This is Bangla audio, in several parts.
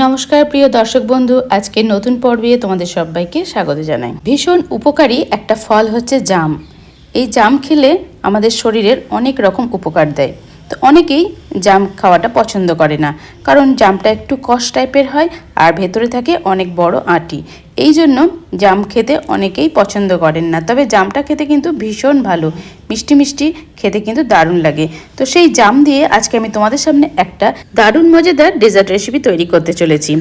নমস্কার প্রিয় দর্শক বন্ধু, আজকে নতুন পর্বে তোমাদের সবাইকে স্বাগত জানাই। ভীষণ উপকারী একটা ফল হচ্ছে জাম। এই জাম খেলে আমাদের শরীরের অনেক রকম উপকার দেয়। তো অনেকেই জাম খাওয়াটা পছন্দ করে না, কারণ জামটা একটু কষ টাইপের হয় আর ভেতরে থাকে অনেক বড় আঁটি। এই জন্য জাম খেতে অনেকেই পছন্দ করেন না। তবে জামটা খেতে কিন্তু ভীষণ ভালো, মিষ্টি মিষ্টি খেতে কিন্তু দারুণ লাগে। তো সেই জাম দিয়ে আজকে আমি তোমাদের সামনে একটা দারুণ মজাদার ডেজার্ট রেসিপি তৈরি করতে চলেছি।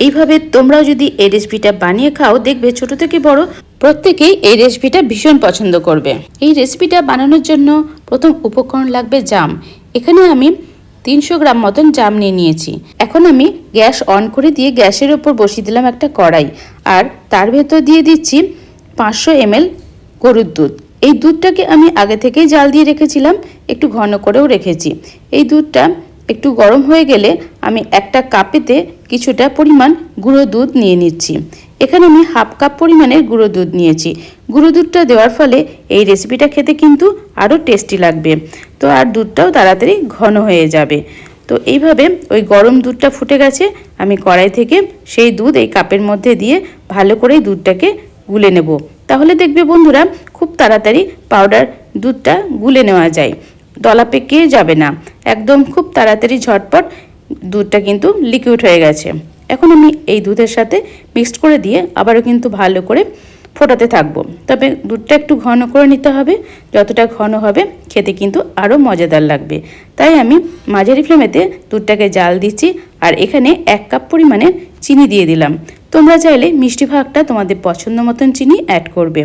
এইভাবে তোমরাও যদি এই রেসিপিটা বানিয়ে খাও, দেখবে ছোট থেকে বড় প্রত্যেকেই এই রেসিপিটা ভীষণ পছন্দ করবে। এই রেসিপিটা বানানোর জন্য প্রথম উপকরণ লাগবে জাম। এখানে আমি 300 গ্রাম মতন জাম নিয়ে নিয়েছি। এখন আমি গ্যাস অন করে দিয়ে গ্যাসের ওপর বসিয়ে দিলাম একটা কড়াই, আর তার ভেতর দিয়ে দিচ্ছি 500 ml গরুর দুধ। এই দুধটাকে আমি আগে থেকেই জাল দিয়ে রেখেছিলাম, একটু ঘন করেও রেখেছি। এই দুধটা একটু গরম হয়ে গেলে আমি একটা কাপেতে কিছুটা পরিমাণ গুঁড়ো দুধ নিয়ে নিচ্ছি। এখানে আমি হাফ কাপ পরিমাণের গুঁড়ো দুধ নিয়েছি। গুঁড়ো দুধটা দেওয়ার ফলে এই রেসিপিটা খেতে কিন্তু আরও টেস্টি লাগবে। তো আর দুধটাও তাড়াতাড়ি ঘন হয়ে যাবে। তো এইভাবে ওই গরম দুধটা ফুটে গেছে, আমি কড়াই থেকে সেই দুধ এই কাপের মধ্যে দিয়ে ভালো করে দুধটাকে গুলে নেব। তাহলে দেখবে বন্ধুরা, খুব তাড়াতাড়ি পাউডার দুধটা গুলে নেওয়া যায়, দলা পেকে যাবে না, একদম খুব তাড়াতাড়ি ঝটপট দুধটা কিন্তু লিকুইড হয়ে গেছে। এখন আমি এই দুধের সাথে মিক্সড করে দিয়ে আবারও কিন্তু ভালো করে ফোটাতে থাকবো। তবে দুধটা একটু ঘন করে নিতে হবে, যতটা ঘন হবে খেতে কিন্তু আরও মজাদার লাগবে। তাই আমি মাঝারি ফ্লেমেতে দুধটাকে জাল দিচ্ছি, আর এখানে 1 কাপ পরিমাণে চিনি দিয়ে দিলাম। তোমরা চাইলে মিষ্টি ভাগটা তোমাদের পছন্দ মতন চিনি অ্যাড করবে।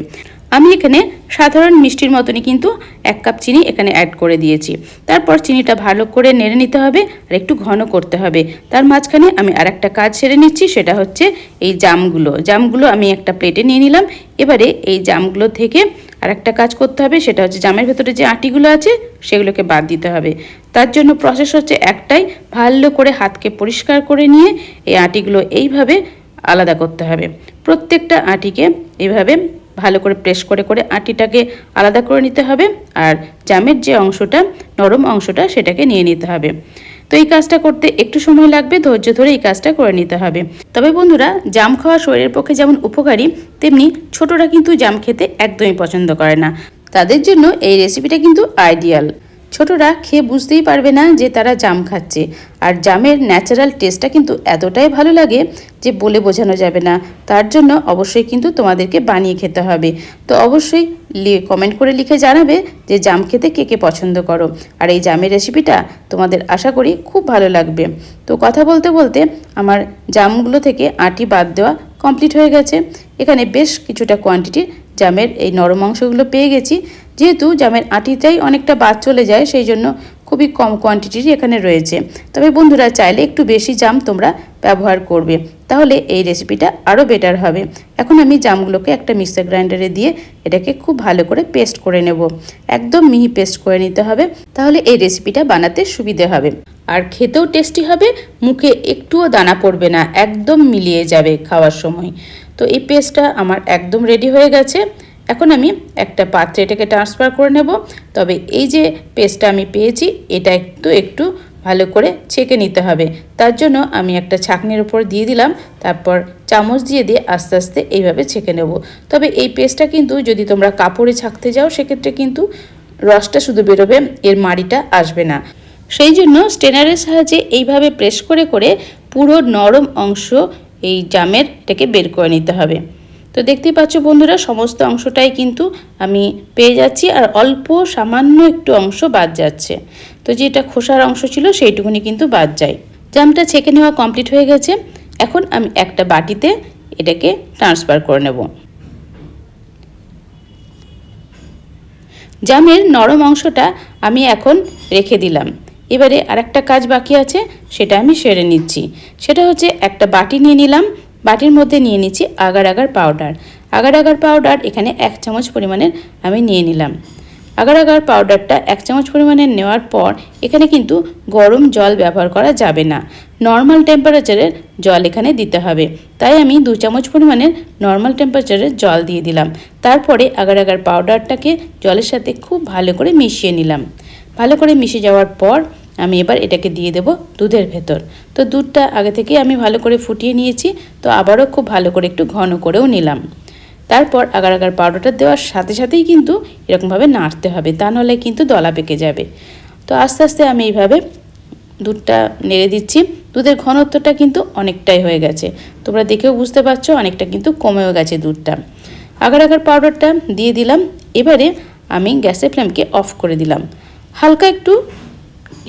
আমি এখানে সাধারণ মিষ্টির মতনই কিন্তু 1 কাপ চিনি এখানে অ্যাড করে দিয়েছি। তারপর চিনিটা ভালো করে নেড়ে নিতে হবে আর একটু ঘন করতে হবে। তার মাঝখানে আমি আর একটা কাজ সেরে নিচ্ছি, সেটা হচ্ছে এই জামগুলো আমি একটা প্লেটে নিয়ে নিলাম। এবারে এই জামগুলো থেকে আর একটা কাজ করতে হবে, সেটা হচ্ছে জামের ভেতরে যে আটিগুলো আছে সেগুলোকে বাদ দিতে হবে। তার জন্য প্রসেস হচ্ছে একটাই, ভালো করে হাতকে পরিষ্কার করে নিয়ে এই আটিগুলো এইভাবে আলাদা করতে হবে। প্রত্যেকটা আটিকে এইভাবে ভালো করে প্রেস করে করে আটিটাকে আলাদা করে নিতে হবে, আর জামের যে অংশটা, নরম অংশটা, সেটাকে নিয়ে নিতে হবে। তো এই কাজটা করতে একটু সময় লাগবে, ধৈর্য ধরে এই কাজটা করে নিতে হবে। তবে বন্ধুরা, জাম খাওয়া শরীরের পক্ষে যেমন উপকারী, তেমনি ছোটরা কিন্তু জাম খেতে একদমই পছন্দ করে না। তাদের জন্য এই রেসিপিটা কিন্তু আইডিয়াল। ছোটরা খেয়ে বুঝতেই পারবে না যে তারা জাম খাচ্ছে। আর জামের ন্যাচারাল টেস্টটা কিন্তু এতটাই ভালো লাগে যে বলে বোঝানো যাবে না। তার জন্য অবশ্যই কিন্তু তোমাদেরকে বানিয়ে খেতে হবে। তো অবশ্যই কমেন্ট করে লিখে জানাবে যে জাম খেতে কে কে পছন্দ করো। আর এই জামের রেসিপিটা তোমাদের আশা করি খুব ভালো লাগবে। তো কথা বলতে বলতে আমার জামগুলো থেকে আটি বাদ দেওয়া কমপ্লিট হয়ে গেছে। এখানে বেশ কিছুটা কোয়ান্টিটির জামের এই নরম অংশগুলো পেয়ে গেছি। যেহেতু জামের আটিটাই অনেকটা বাদ চলে যায়, সেই জন্য খুবই কম কোয়ান্টিটির এখানে রয়েছে। তবে বন্ধুরা, চাইলে একটু বেশি জাম তোমরা ব্যবহার করবে, তাহলে এই রেসিপিটা আরও বেটার হবে। এখন আমি জামগুলোকে একটা মিক্সার গ্রাইন্ডারে দিয়ে এটাকে খুব ভালো করে পেস্ট করে নেব। একদম মিহি পেস্ট করে নিতে হবে, তাহলে এই রেসিপিটা বানাতে সুবিধে হবে আর খেতেও টেস্টি হবে। মুখে একটুও দানা পড়বে না, একদম মিলিয়ে যাবে খাওয়ার সময়। তো এই পেস্টটা আমার একদম রেডি হয়ে গেছে। এখন আমি একটা পাত্রে এটাকে ট্রান্সফার করে নেব। তবে এই যে পেস্টটা আমি পেয়েছি, এটা একটু ভালো করে ছেঁকে নিতে হবে। তার জন্য আমি একটা ছাঁকনির উপর দিয়ে দিলাম, তারপর চামচ দিয়ে আস্তে আস্তে এইভাবে ছেঁকে নেব। তবে এই পেস্টটা কিন্তু যদি তোমরা কাপড়ে ছাঁকতে যাও, সেক্ষেত্রে কিন্তু রসটা শুধু বেরোবে, এর মাড়িটা আসবে না। সেই জন্য স্ট্রেনারের সাহায্যে এইভাবে প্রেস করে করে পুরো নরম অংশ এই জামের এটাকে বের করে নিতে হবে। তো দেখতেই পাচ্ছ বন্ধুরা, সমস্ত অংশটাই কিন্তু আমি পেয়ে যাচ্ছি, আর অল্প সামান্য একটু অংশ বাদ যাচ্ছে। তো যেটা খোসার অংশ ছিল সেইটুকুনি কিন্তু বাদ যায়। জামটা ছেঁকে নেওয়া কমপ্লিট হয়ে গেছে। এখন আমি একটা বাটিতে এটাকে ট্রান্সফার করে নেব। জামের নরম অংশটা আমি এখন রেখে দিলাম। এবারে আরেকটা কাজ বাকি আছে, সেটা আমি সেরে নিচ্ছি। সেটা হচ্ছে একটা বাটি নিয়ে নিলাম, বাটির মধ্যে নিয়ে নিচ্ছি agar agar powder. Agar agar powder এখানে 1 চামচ পরিমাণের আমি নিয়ে নিলাম। আগার আগার পাউডারটা 1 চামচ পরিমাণের নেওয়ার পর এখানে কিন্তু গরম জল ব্যবহার করা যাবে না, নর্মাল টেম্পারেচারের জল এখানে দিতে হবে। তাই আমি 2 চামচ পরিমাণের নর্মাল টেম্পারেচারের জল দিয়ে দিলাম। তারপরে আগার আগার পাউডারটাকে জলের সাথে খুব ভালো করে মিশিয়ে নিলাম। ভালো করে মিশে যাওয়ার পর আমি এবার এটাকে দিয়ে দেব দুধের ভেতর। তো দুধটা আগে থেকে আমি ভালো করে ফুটিয়ে নিয়েছি, তো আবারও খুব ভালো করে একটু ঘন করেও নিলাম। তারপর আগার আগার পাউডারটা দেওয়ার সাথে সাথেই কিন্তু এরকমভাবে নাড়তে হবে, তা নাহলে কিন্তু দলা পেকে যাবে। তো আস্তে আস্তে আমি এইভাবে দুধটা নেড়ে দিচ্ছি। দুধের ঘনত্বটা কিন্তু অনেকটাই হয়ে গেছে, তোমরা দেখেও বুঝতে পারছো অনেকটা কিন্তু কমেও গেছে দুধটা। আগার আগার পাউডারটা দিয়ে দিলাম। এবারে আমি গ্যাসের ফ্লেমকে অফ করে দিলাম, হালকা একটু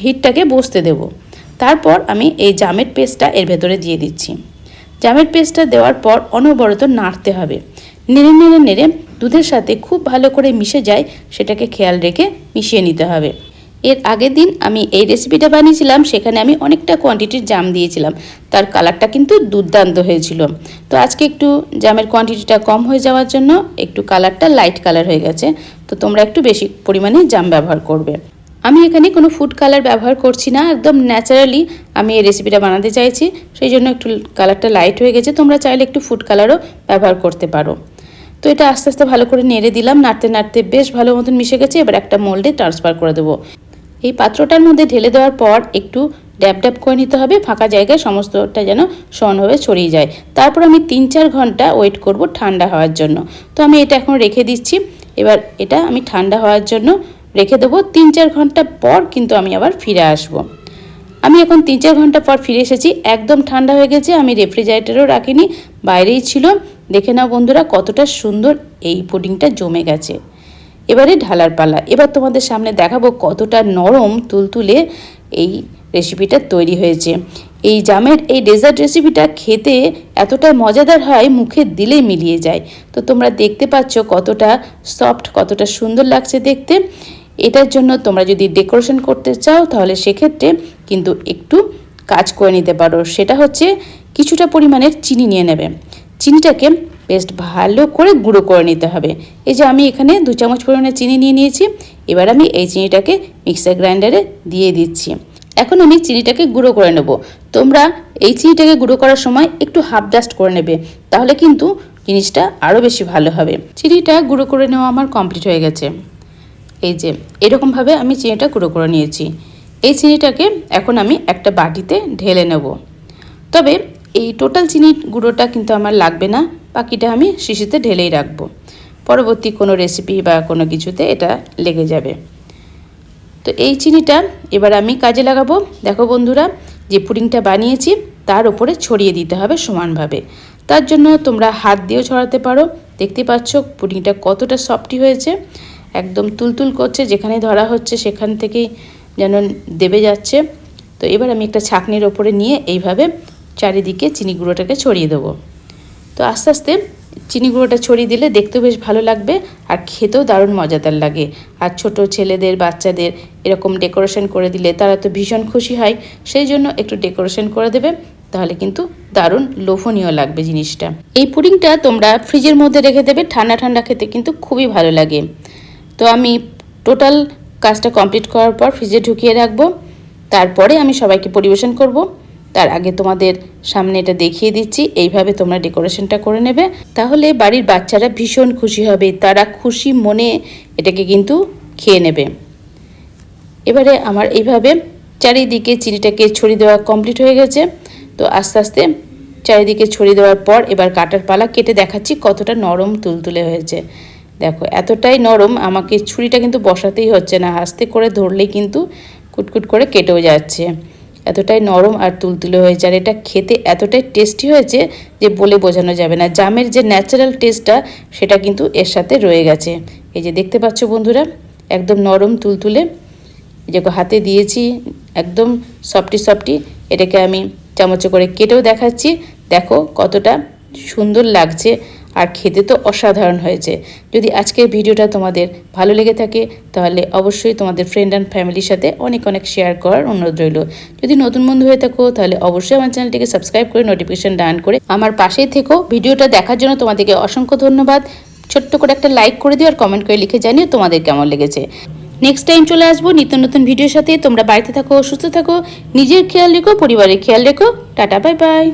হিটটাকে বসতে দেব। তারপর আমি এই জামের পেস্টটা এর ভেতরে দিয়ে দিচ্ছি। জামের পেস্টটা দেওয়ার পর অনবরত নাড়তে হবে, নেড়ে নেড়ে নেড়ে দুধের সাথে খুব ভালো করে মিশে যায় সেটাকে খেয়াল রেখে মিশিয়ে নিতে হবে। এর আগের দিন আমি এই রেসিপিটা বানিয়েছিলাম, সেখানে আমি অনেকটা কোয়ান্টিটির জাম দিয়েছিলাম, তার কালারটা কিন্তু দুর্দান্ত হয়েছিল। তো আজকে একটু জামের কোয়ান্টিটিটা কম হয়ে যাওয়ার জন্য একটু কালারটা লাইট কালার হয়ে গেছে, তো তোমরা একটু বেশি পরিমাণে জাম ব্যবহার করবে। আমি এখানে কোনো ফুড কালার ব্যবহার করছি না, একদম ন্যাচারালি আমি এই রেসিপিটা বানাতে চাইছি, সেই জন্য একটু কালারটা লাইট হয়ে গেছে। তোমরা চাইলে একটু ফুড কালারও ব্যবহার করতে পারো। তো এটা আস্তে আস্তে ভালো করে নেড়ে দিলাম, নাড়তে নাড়তে বেশ ভালো মতন মিশে গেছে। এবার একটা মোল্ডে ট্রান্সফার করে দেবো। এই পাত্রটার মধ্যে ঢেলে দেওয়ার পর একটু ড্যাব ড্যাব করে নিতে হবে, ফাঁকা জায়গায় সমস্তটা যেন সমানভাবে ছড়িয়ে যায়। তারপর আমি 3-4 ঘন্টা ওয়েট করব ঠান্ডা হওয়ার জন্য। তো আমি এটা এখন রেখে দিচ্ছি। এবার এটা আমি ঠান্ডা হওয়ার জন্য রেখে দেবো। 3-4 ঘন্টা পর কিন্তু আমি আবার ফিরে আসব। আমি এখন 3-4 ঘন্টা পর ফিরে এসেছি, একদম ঠান্ডা হয়ে গেছে। আমি রেফ্রিজারেটরেও রাখিনি, বাইরেই ছিল। দেখে নাও বন্ধুরা কতটা সুন্দর এই পুডিংটা জমে গেছে। এবারে ঢালার পালা। এবার তোমাদের সামনে দেখাবো কতটা নরম তুলতুলে এই রেসিপিটা তৈরি হয়েছে। এই জামের এই ডেজার্ট রেসিপিটা খেতে এতটা মজাদার হয়, মুখে দিলেই মিলিয়ে যায়। তো তোমরা দেখতে পাচ্ছ কতটা সফট, কতটা সুন্দর লাগছে দেখতে। এটার জন্য তোমরা যদি ডেকোরেশন করতে চাও তাহলে সেক্ষেত্রে কিন্তু একটু কাজ করে নিতে পারো। সেটা হচ্ছে কিছুটা পরিমাণের চিনি নিয়ে নেবে। চিনিটাকে বেশ ভালো করে গুঁড়ো করে নিতে হবে। এই যে আমি এখানে 2 চামচ পরিমাণে চিনি নিয়ে নিয়েছি। এবার আমি এই চিনিটাকে মিক্সার গ্রাইন্ডারে দিয়ে দিচ্ছি। এখন আমি চিনিটাকে গুঁড়ো করে নেব। তোমরা এই চিনিটাকে গুঁড়ো করার সময় একটু হাফ ডাস্ট করে নেবে, তাহলে কিন্তু জিনিসটা আরও বেশি ভালো হবে। চিনিটা গুঁড়ো করে নেওয়া আমার কমপ্লিট হয়ে গেছে। এই যে এরকমভাবে আমি চিনিটা গুঁড়ো করে নিয়েছি। এই চিনিটাকে এখন আমি একটা বাটিতে ঢেলে নেব। তবে এই টোটাল চিনি গুঁড়োটা কিন্তু আমার লাগবে না, বাকিটা আমি শিশিতে ঢেলেই রাখবো। পরবর্তী কোনো রেসিপি বা কোনো কিছুতে এটা লেগে যাবে। তো এই চিনিটা এবার আমি কাজে লাগাবো। দেখো বন্ধুরা, যে পুডিংটা বানিয়েছি তার উপরে ছড়িয়ে দিতে হবে সমানভাবে। তার জন্য তোমরা হাত দিয়েও ছড়াতে পারো। দেখতে পাচ্ছ পুডিংটা কতটা সফটি হয়েছে, একদম তুলতুল করছে, যেখানে ধরা হচ্ছে সেখান থেকেই যেন দেবে যাচ্ছে। তো এবার আমি একটা ছাঁকনির ওপরে নিয়ে এইভাবে চারিদিকে চিনি গুঁড়োটাকে ছড়িয়ে দেবো। তো আস্তে আস্তে চিনি গুঁড়োটা ছড়িয়ে দিলে দেখতেও বেশ ভালো লাগবে আর খেতেও দারুণ মজাদার লাগে। আর ছোট ছেলেদের, বাচ্চাদের এরকম ডেকোরেশন করে দিলে তারা তো ভীষণ খুশি হয়। সেই জন্য একটু ডেকোরেশন করে দেবে, তাহলে কিন্তু দারুণ লোভনীয় লাগবে জিনিসটা। এই পুডিংটা তোমরা ফ্রিজের মধ্যে রেখে দেবে, ঠান্ডা ঠান্ডা খেতে কিন্তু খুবই ভালো লাগে। তো আমি টোটাল কাজটা কমপ্লিট করার পর ফ্রিজে ঢুকিয়ে রাখবো। তারপরে আমি সবাইকে পরিবেশন করব। তার আগে তোমাদের সামনে এটা দেখিয়ে দিচ্ছি, এইভাবে তোমরা ডেকোরেশনটা করে নেবে, তাহলে বাড়ির বাচ্চারা ভীষণ খুশি হবে। তারা খুশি মনে এটাকে কিন্তু খেয়ে নেবে। এবারে আমার এইভাবে চারিদিকে চিনিটাকে ছড়িয়ে দেওয়া কমপ্লিট হয়ে গেছে। তো আস্তে আস্তে চারিদিকে ছড়িয়ে দেওয়ার পর এবার কাটার পালা। কেটে দেখাচ্ছি কতটা নরম তুলতুলে হয়েছে। দেখো এতটাই নরম, আমাকে ছুরিটা কিন্তু বসাতেই হচ্ছে না, আস্তে করে ধরলেই কিন্তু কুটকুট করে কেটেও যাচ্ছে। এতটাই নরম আর তুলতুলে হয়েছে, আর এটা খেতে এতটাই টেস্টি হয়েছে যে বলে বোঝানো যাবে না। জামের যে ন্যাচারাল টেস্টটা সেটা কিন্তু এর সাথে রয়ে গেছে। এই যে দেখতে পাচ্ছ বন্ধুরা, একদম নরম তুলতুলে। যে হাতে দিয়েছি একদম সফটি সফটি। এটাকে আমি চামচে করে কেটেও দেখাচ্ছি। দেখো কতটা সুন্দর লাগছে, আর খেতে তো অসাধারণ হয়েছে। যদি আজকের ভিডিওটা তোমাদের ভালো লেগে থাকে তাহলে অবশ্যই তোমাদের ফ্রেন্ড অ্যান্ড ফ্যামিলির সাথে অনেক অনেক শেয়ার করার অনুরোধ রইল। যদি নতুন বন্ধু হয়ে থাকো তাহলে অবশ্যই আমার চ্যানেলটিকে সাবস্ক্রাইব করে নোটিফিকেশন ডান করে আমার পাশেই থেকো। ভিডিওটা দেখার জন্য তোমাদেরকে অসংখ্য ধন্যবাদ। ছোট্ট করে একটা লাইক করে দিও আর কমেন্ট করে লিখে জানিও তোমাদের কেমন লেগেছে। নেক্সট টাইম চলে আসবো নিত্য নতুন ভিডিওর সাথে। তোমরা বাড়িতে থাকো, সুস্থ থাকো, নিজের খেয়াল রেখো, পরিবারের খেয়াল রেখো। Tata, bye bye.